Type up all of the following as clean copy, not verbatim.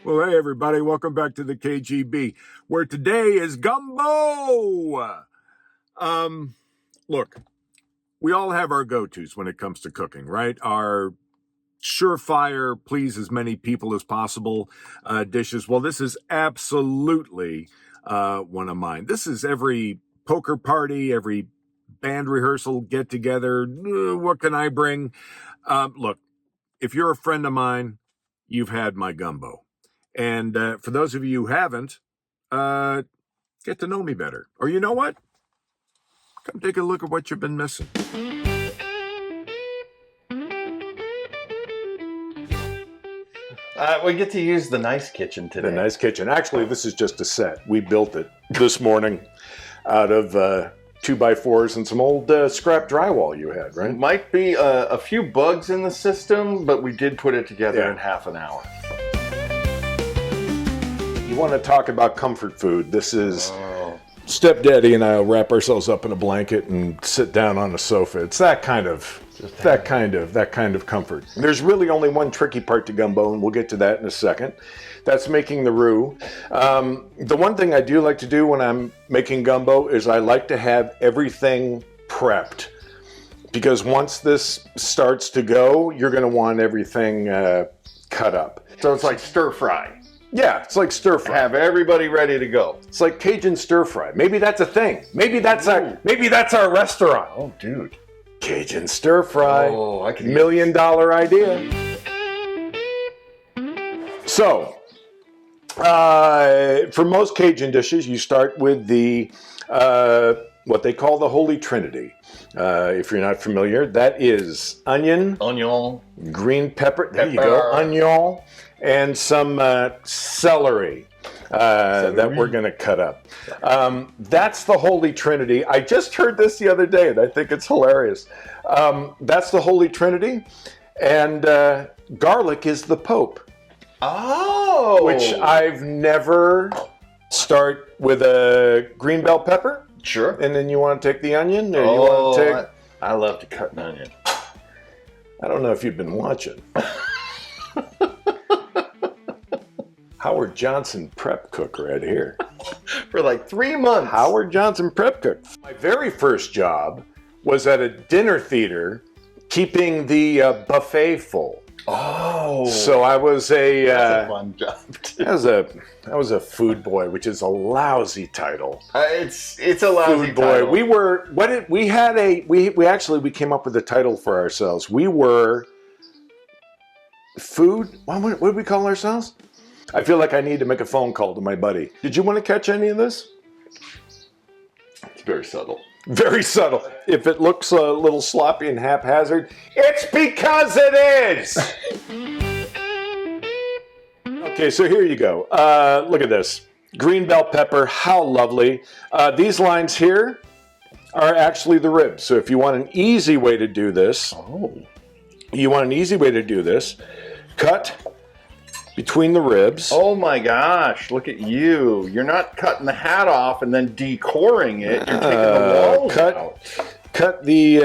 Well, hey, everybody, welcome back to the KGB, where today is gumbo. Look, we all have our go-tos when it comes to cooking, right? Our surefire, please as many people as possible dishes. Well, this is absolutely one of mine. This is every poker party, every band rehearsal, get-together. What can I bring? Look, if you're a friend of mine, you've had my gumbo. And for those of you who haven't, get to know me better. Or you know what? Come take a look at what you've been missing. We get to use the nice kitchen today. The nice kitchen. Actually, this is just a set. We built it this morning out of 2x4s and some old scrap drywall you had, right? Might be a few bugs in the system, but we did put it together in half an hour. You want to talk about comfort food. This is Stepdaddy and I'll wrap ourselves up in a blanket and sit down on a sofa. It's that kind of comfort. There's really only one tricky part to gumbo, and we'll get to that in a second. That's making the roux. The one thing I do like to do when I'm making gumbo is I like to have everything prepped, because once this starts to go, you're going to want everything cut up. So it's like stir fry. Yeah, it's like stir fry. Have everybody ready to go. It's like Cajun stir fry. Maybe that's a thing. Maybe that's our restaurant. Oh, dude. Cajun stir fry. Oh, I can $1 million idea. So, for most Cajun dishes, you start with the what they call the Holy Trinity. If you're not familiar, that is onion, green pepper. There you go, onion, and some celery. That we're going to cut up. That's the Holy Trinity. I just heard this the other day, and I think it's hilarious. That's the Holy Trinity, and garlic is the Pope. Oh! Which I've never start with a green bell pepper. Sure. And then you want to take the onion, or you want to take... I love to cut an onion. I don't know if you've been watching. Howard Johnson prep cook right here. For like 3 months. Howard Johnson prep cook. My very first job was at a dinner theater keeping the buffet full. Oh. So I was that's a fun job too. I was a food boy, which is a lousy title. It's a lousy food boy. title. We came up with a title for ourselves. We were food. What did we call ourselves? I feel like I need to make a phone call to my buddy. Did you want to catch any of this? It's very subtle. Very subtle. If it looks a little sloppy and haphazard, it's because it is! Okay, so here you go. Look at this. Green bell pepper, how lovely. These lines here are actually the ribs. So if you want an easy way to do this, cut between the ribs. Oh my gosh, look at you. You're not cutting the hat off and then decoring it. You're taking the walls out. Cut the,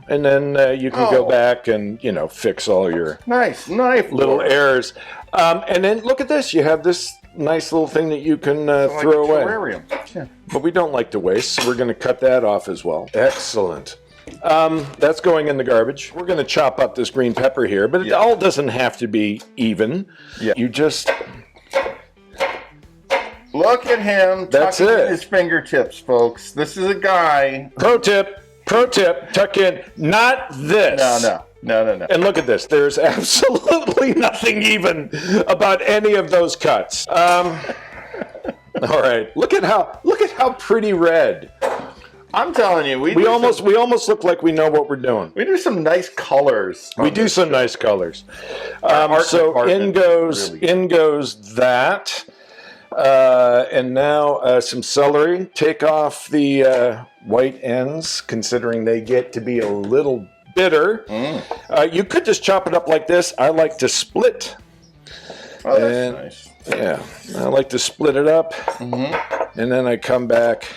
and then you can go back and, fix all your nice knife little errors. And then look at this. You have this nice little thing that you can throw away. Terrarium. Yeah. But we don't like to waste, so we're going to cut that off as well. Excellent. That's going in the garbage. We're going to chop up this green pepper here, but it all doesn't have to be even. Yeah. You just... Look at him tucking in his fingertips, folks. This is a guy... Pro tip, tuck in. Not this. No. And look at this. There's absolutely nothing even about any of those cuts. All right. Look at how pretty red. I'm telling you, we almost look like we know what we're doing. We do some nice colors. Nice colors. So in goes that, and now some celery. Take off the white ends, considering they get to be a little bitter. You could just chop it up like this. I like to split. Oh, that's nice. Yeah, I like to split it up, and then I come back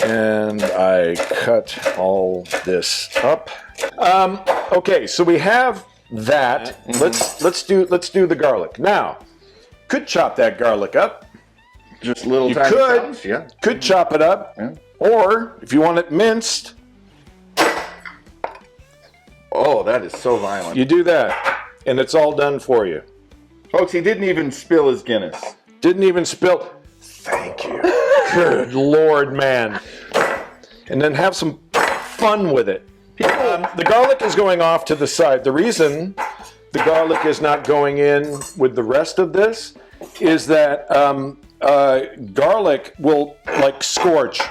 and I cut all this up. Okay, so we have that. Let's do the garlic. Now, could chop that garlic up. Just little You tiny could, chunks, yeah. could chop it up. Yeah. Or if you want it minced, Oh, that is so violent. you do that. And it's all done for you. Folks, he didn't even spill his Guinness. Didn't even spill. Thank you. Good Lord, man. And then have some fun with it. The garlic is going off to the side. The reason the garlic is not going in with the rest of this is that garlic will like scorch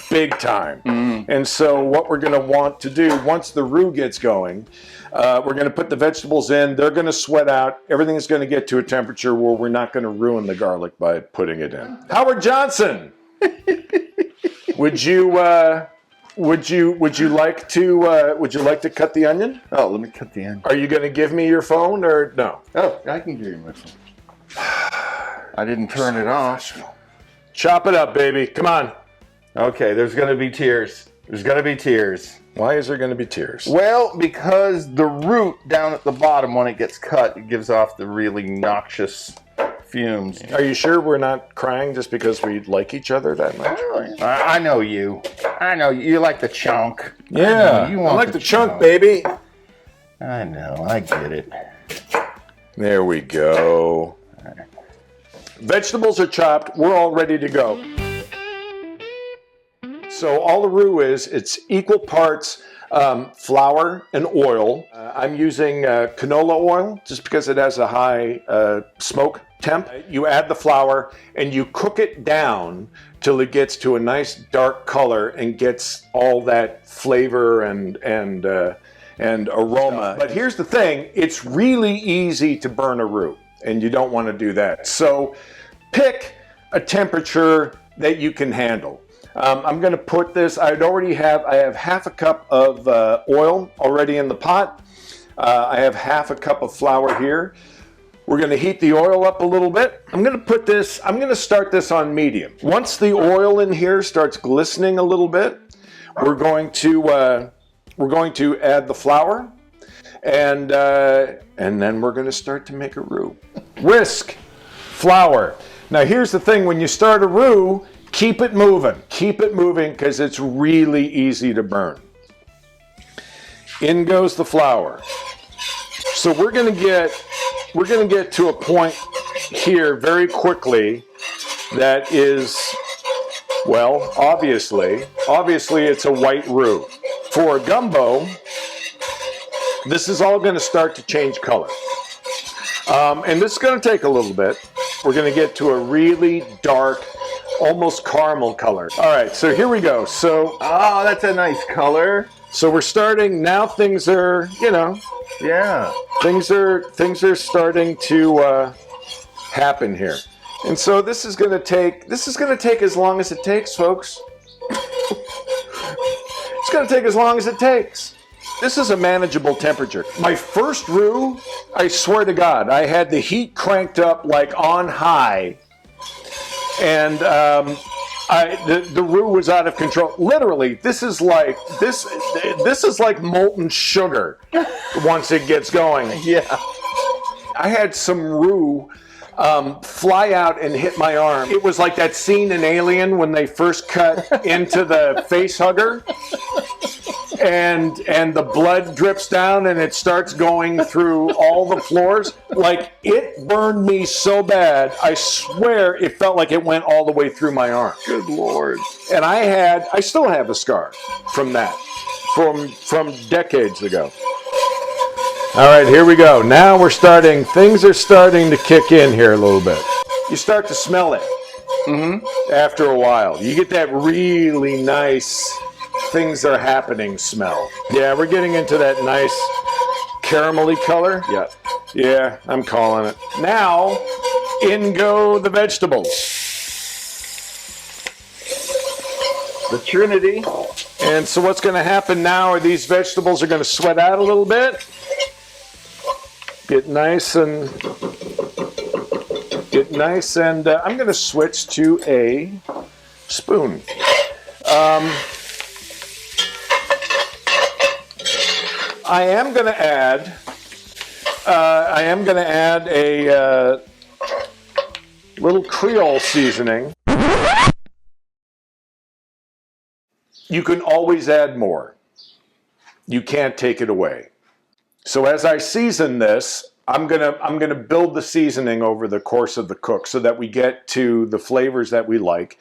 big time. And so what we're going to want to do once the roux gets going, we're going to put the vegetables in. They're going to sweat out. Everything's going to get to a temperature where we're not going to ruin the garlic by putting it in. Howard Johnson, would you like to cut the onion? Oh, let me cut the end. Are you going to give me your phone or no? Oh, I can give you my phone. I didn't turn it off. Chop it up, baby. Come on. Okay, there's going to be tears. There's going to be tears. Why is there going to be tears? Well, because the root down at the bottom, when it gets cut, it gives off the really noxious fumes. Are you sure we're not crying just because we like each other that much? I know you. I know you like the chunk. Yeah, you I want like the chunk, baby. I know, I get it. There we go. Vegetables are chopped. We're all ready to go. So all the roux is, it's equal parts flour and oil. I'm using canola oil just because it has a high smoke temp. You add the flour and you cook it down till it gets to a nice dark color and gets all that flavor and aroma. But here's the thing, it's really easy to burn a roux and you don't want to do that. So pick a temperature that you can handle. I'm going to put this, I have half a cup of oil already in the pot. I have half a cup of flour here. We're going to heat the oil up a little bit. I'm going to start this on medium. Once the oil in here starts glistening a little bit, we're going to add the flour and then we're going to start to make a roux. Whisk, flour. Now here's the thing, when you start a roux, keep it moving because it's really easy to burn. In goes the flour. So we're going to get to a point here very quickly that is, well, obviously it's a white roux. For a gumbo, this is all going to start to change color. And this is going to take a little bit. We're going to get to a really dark, almost caramel color. All right, so here we go. So, oh, that's a nice color. So we're starting now. Things are, yeah, things are starting to happen here. And so this is going to take as long as it takes, folks. It's going to take as long as it takes. This is a manageable temperature. My first roux, I swear to God, I had the heat cranked up like on high, and the roux was out of control. Literally, this is like molten sugar once it gets going. Yeah. I had some roux fly out and hit my arm. It was like that scene in Alien when they first cut into the face hugger. And the blood drips down and it starts going through all the floors. Like, it burned me so bad, I swear it felt like it went all the way through my arm. Good Lord. And I still have a scar from that, from decades ago. All right, here we go. Now things are starting to kick in here a little bit. You start to smell it after a while. You get that really nice things are happening smell. Yeah, we're getting into that nice caramelly color. Yeah. Yeah, I'm calling it. Now, in go the vegetables. The Trinity. And so what's going to happen now are these vegetables are going to sweat out a little bit. Get nice and I'm going to switch to a spoon. I am going to add I am going to add a little Creole seasoning. You can always add more. You can't take it away. So as I season this, I'm gonna build the seasoning over the course of the cook so that we get to the flavors that we like,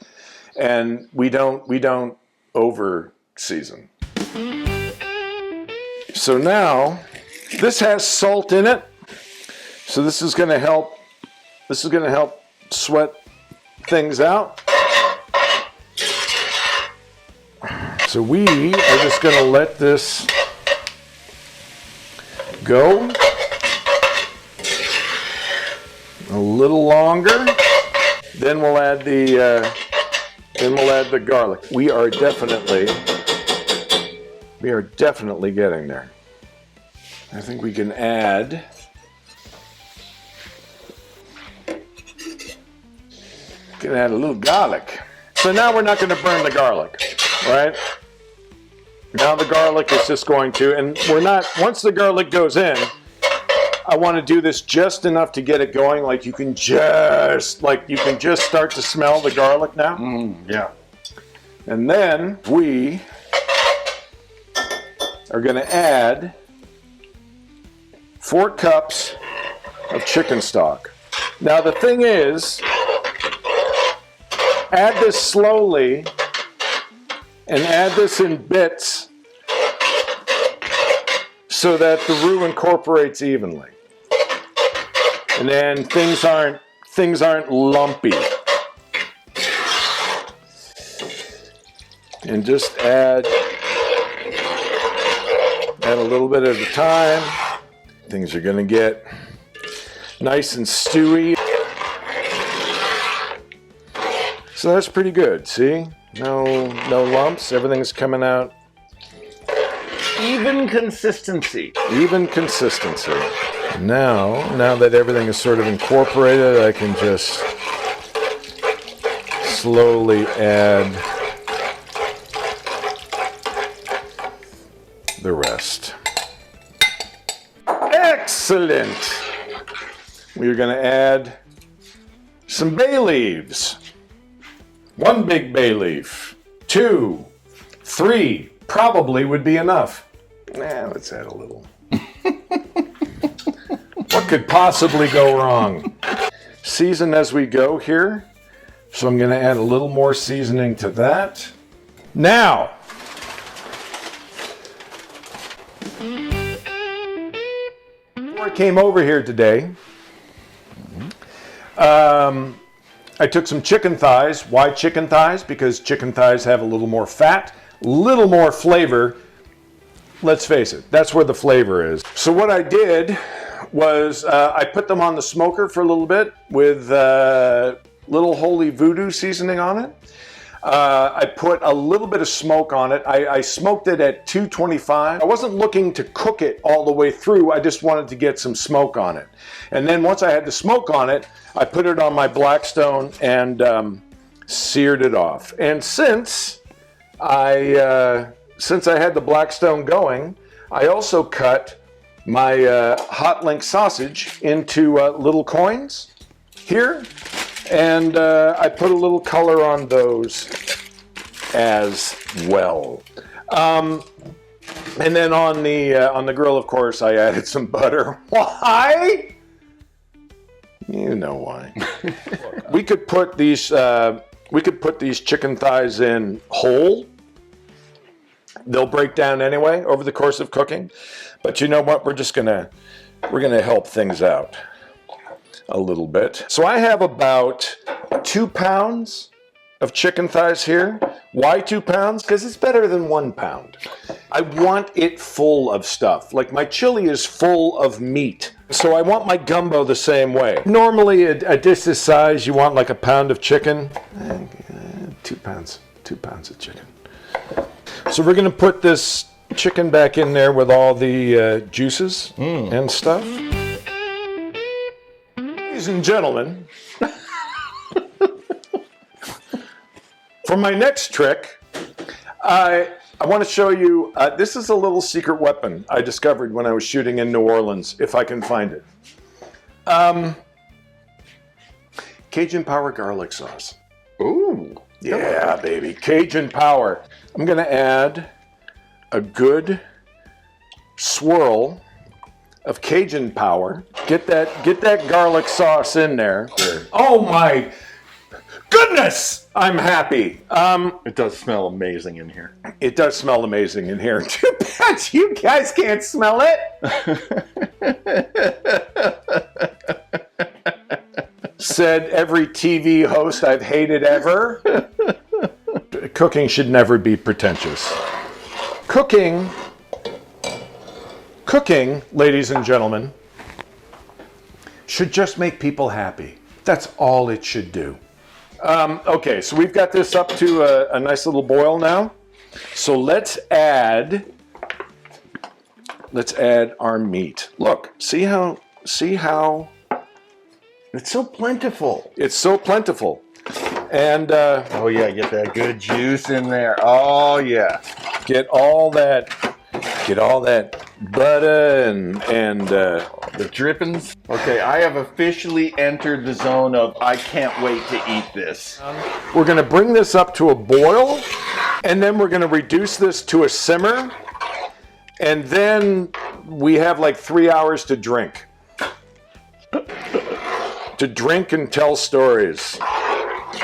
and we don't over season. So now this has salt in it, so this is gonna help sweat things out. So we are just gonna let this go a little longer. Then we'll add the garlic. We are definitely getting there. I think we can add a little garlic. So now we're not going to burn the garlic, right? Now the garlic is just going to, and we're not, once the garlic goes in, I want to do this just enough to get it going, like you can just start to smell the garlic now. Yeah. And then we are going to add 4 cups of chicken stock. Now the thing is, add this slowly and add this in bits so that the roux incorporates evenly. And then things aren't lumpy. And just add a little bit at a time. Things are going to get nice and stewy. So that's pretty good, see? No lumps, everything's coming out. Even consistency. Even consistency. Now that everything is sort of incorporated, I can just slowly add the rest. Excellent! We're going to add some bay leaves. 1 big bay leaf, 2, 3 probably would be enough. Let's add a little. What could possibly go wrong? Season as we go here. So I'm going to add a little more seasoning to that. Now, before I came over here today, I took some chicken thighs. Why chicken thighs? Because chicken thighs have a little more fat, a little more flavor. Let's face it, that's where the flavor is. So what I did was I put them on the smoker for a little bit with little holy voodoo seasoning on it. I put a little bit of smoke on it. I smoked it at 225. I wasn't looking to cook it all the way through. I just wanted to get some smoke on it. And then once I had the smoke on it, I put it on my Blackstone and seared it off. And since I had the Blackstone going, I also cut my hot link sausage into little coins here. And I put a little color on those as well. And then on the grill, of course, I added some butter. Why? You know why. We could put these chicken thighs in whole. They'll break down anyway over the course of cooking. But you know what? We're gonna help things out a little bit. So I have about 2 pounds of chicken thighs here. Why 2 pounds? Because it's better than 1 pound. I want it full of stuff. Like my chili is full of meat. So I want my gumbo the same way. Normally a dish this size, you want like a pound of chicken. 2 pounds of chicken. So we're gonna put this chicken back in there with all the juices and stuff. Ladies and gentlemen, for my next trick, I I want to show you, this is a little secret weapon I discovered when I was shooting in New Orleans, if I can find it. Cajun Power garlic sauce. Ooh. Yeah, baby. Cajun Power. I'm going to add a good swirl of Cajun Power. Get that garlic sauce in there. Sure. Oh my goodness! I'm happy. It does smell amazing in here. It does smell amazing in here. Too bad you guys can't smell it. Said every TV host I've hated ever. Cooking should never be pretentious. Cooking, ladies and gentlemen, should just make people happy. That's all it should do. Okay, so we've got this up to a nice little boil now. So let's add our meat. Look, see how It's so plentiful. it's so plentiful. And Oh yeah, get that good juice in there. Oh yeah. get all that butter and The drippings. Okay, I have officially entered the zone of I can't wait to eat this. we're going to bring this up to a boil, and then we're going to reduce this to a simmer, and then we have like 3 hours to drink. To drink and tell stories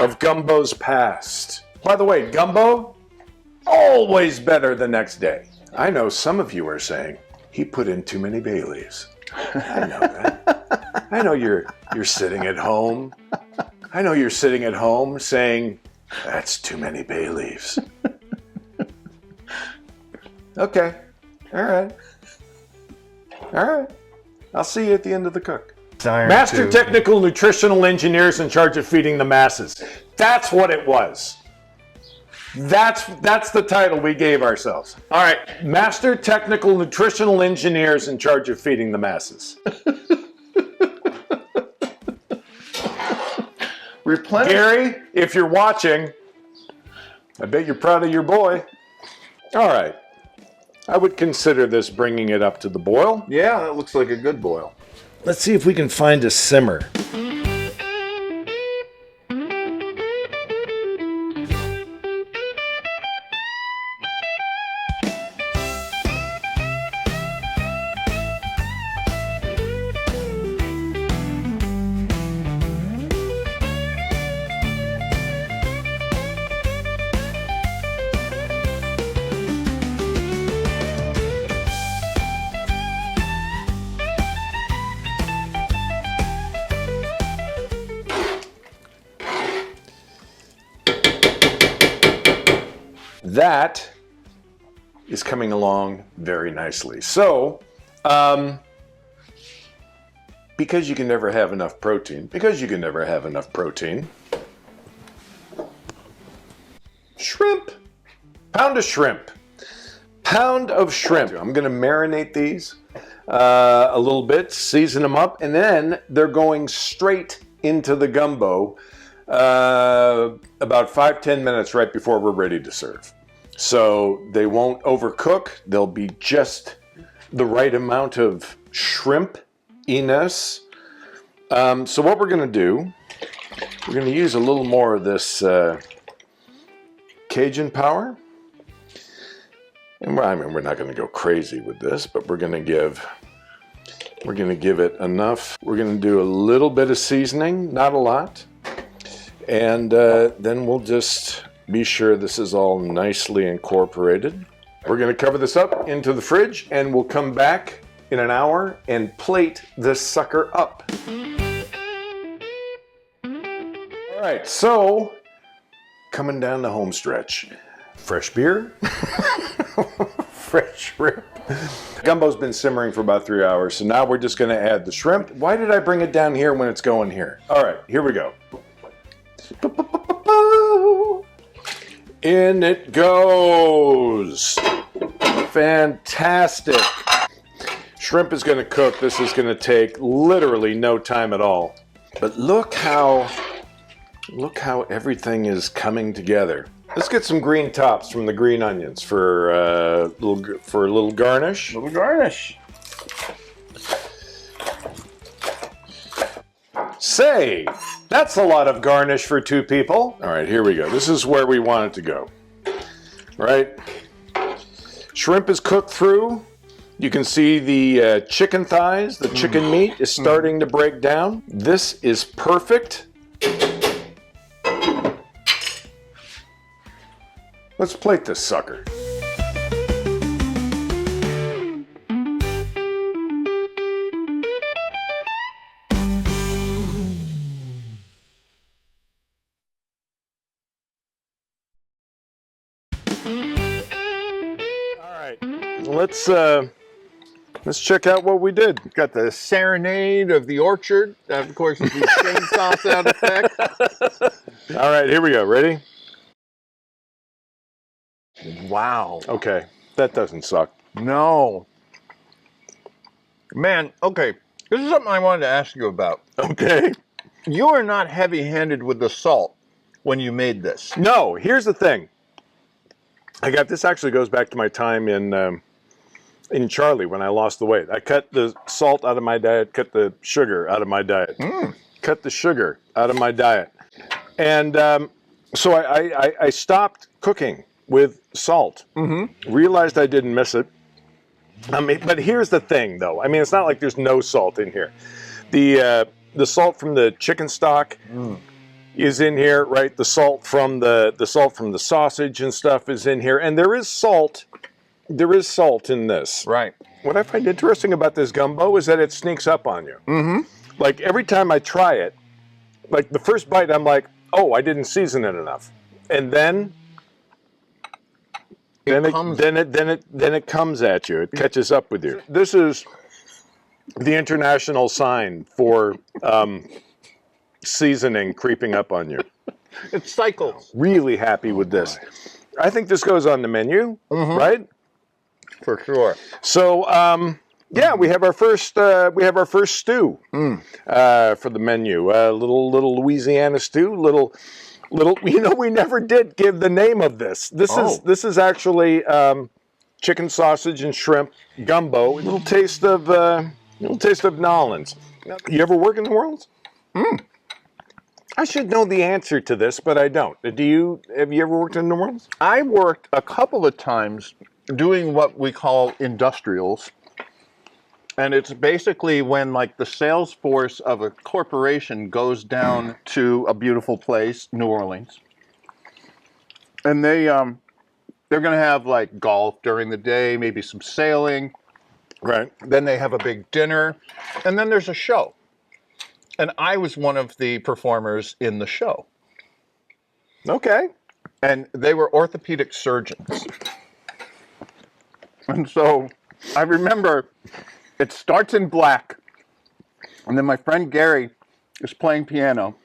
of gumbo's past. By the way, gumbo, always better the next day. I know some of you are saying, he put in too many bay leaves. I know that. I know you're sitting at home. I know you're sitting at home saying, that's too many bay leaves. Okay. All right. I'll see you at the end of the cook. Master Technical Nutritional Engineers in charge of feeding the masses. That's what it was. That's the title we gave ourselves. All right, Master Technical Nutritional Engineers in charge of feeding the masses. Replenish. Gary, if you're watching, I bet you're proud of your boy. All right, I would consider this bringing it up to the boil. Yeah, that looks like a good boil. Let's see if we can find a simmer. That is coming along very nicely. So, because you can never have enough protein, shrimp, pound of shrimp. I'm going to marinate these a little bit, season them up, and then they're going straight into the gumbo about 5-10 minutes right before we're ready to serve. So they won't overcook. They'll be just the right amount of shrimp-iness. So what we're going to do, we're going to use a little more of this Cajun Power. And we're not going to go crazy with this, but we're going to give it enough. We're going to do a little bit of seasoning, not a lot. And then we'll just be sure this is all nicely incorporated. We're going to cover this up into the fridge, and we'll come back in an hour and plate this sucker up. All right, so coming down the home stretch. Fresh beer, fresh shrimp. Gumbo's been simmering for about 3 hours, so now we're just going to add the shrimp. Why did I bring it down here when it's going here? All right, here we go. In it goes. Fantastic. Shrimp is going to cook. This is going to take literally no time at all. But look how everything is coming together. Let's get some green tops from the green onions for a little garnish. Little garnish. Say, that's a lot of garnish for two people. All right, here we go. This is where we want it to go. Right? Shrimp is cooked through. You can see the chicken thighs, the chicken meat is starting to break down. This is perfect. Let's plate this sucker. All right, let's check out what we did. Got the serenade of the orchard. Of course, the chainsaw sound effect. All right, here we go. Ready? Wow. Okay, that doesn't suck. No. Man, okay. This is something I wanted to ask you about. Okay. You are not heavy-handed with the salt when you made this. No, here's the thing. This actually goes back to my time in Charlie when I lost the weight. I cut the salt out of my diet, cut the sugar out of my diet, cut the sugar out of my diet. And so I stopped cooking with salt. Realized I didn't miss it. I mean, but here's the thing, though. I mean, it's not like there's no salt in here. The salt from the chicken stock is in here, right? The salt from the sausage and stuff is in here, and there is salt. There is salt in this. Right. What I find interesting about this gumbo is that it sneaks up on you. Like every time I try it, like the first bite, I'm like, oh, I didn't season it enough, and then it comes at you. It catches up with you. This is the international sign for seasoning creeping up on you. It cycles. Really happy with this. I think this goes on the menu, right? For sure. So, yeah, we have our first stew for the menu. Little Louisiana stew. Little. You know, we never did give the name of this. This is actually chicken sausage and shrimp gumbo. A little taste of New Orleans. You ever work in New Orleans? I should know the answer to this, but I don't. Have you ever worked in New Orleans? I worked a couple of times doing what we call industrials. And it's basically when like the sales force of a corporation goes down to a beautiful place, New Orleans. And they're going to have like golf during the day, maybe some sailing. Right. Then they have a big dinner, and then there's a show. And I was one of the performers in the show. Okay. And they were orthopedic surgeons. And so I remember it starts in black, and then my friend Gary is playing piano,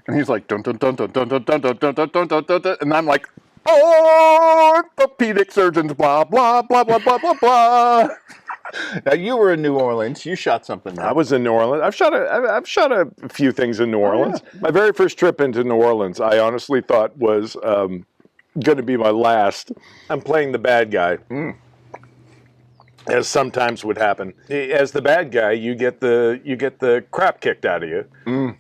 and he's like dun dun dun dun dun dun dun dun dun dun dun dun dun, and I'm like, orthopedic surgeons, blah blah blah blah blah blah blah. Now you were in New Orleans. You shot something there. I was in New Orleans. I've shot a few things in New Orleans. Yeah. My very first trip into New Orleans, I honestly thought was going to be my last. I'm playing the bad guy. As sometimes would happen. As the bad guy, you get the crap kicked out of you,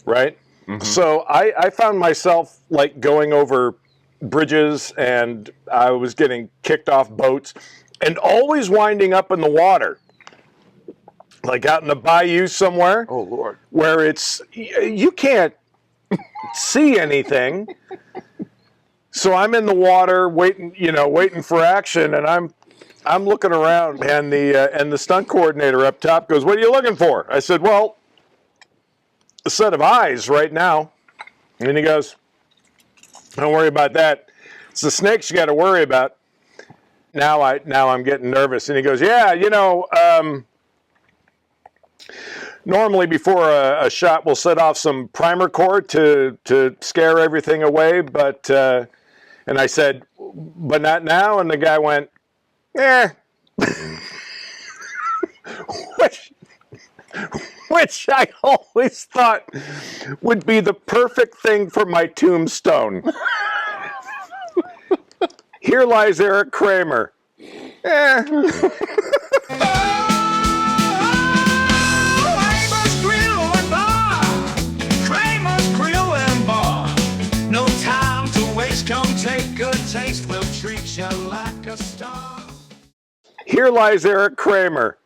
right? So I found myself like going over bridges, and I was getting kicked off boats, and always winding up in the water, like out in the bayou somewhere. Oh Lord! Where you can't see anything. So I'm in the water waiting for action, and I'm looking around, and the stunt coordinator up top goes, "What are you looking for?" I said, "Well, a set of eyes right now." And he goes, "Don't worry about that. It's the snakes you got to worry about." Now I'm getting nervous, and he goes, "Yeah, normally before a shot, we'll set off some primer cord to scare everything away, but," and I said, "But not now." And the guy went, "Eh," which I always thought would be the perfect thing for my tombstone. Here lies Eric Kramer. Kramer's Grill and Bar. Kramer's Grill and Bar. No time to waste. Come take good taste. We'll treat you like a star. Here lies Eric Kramer.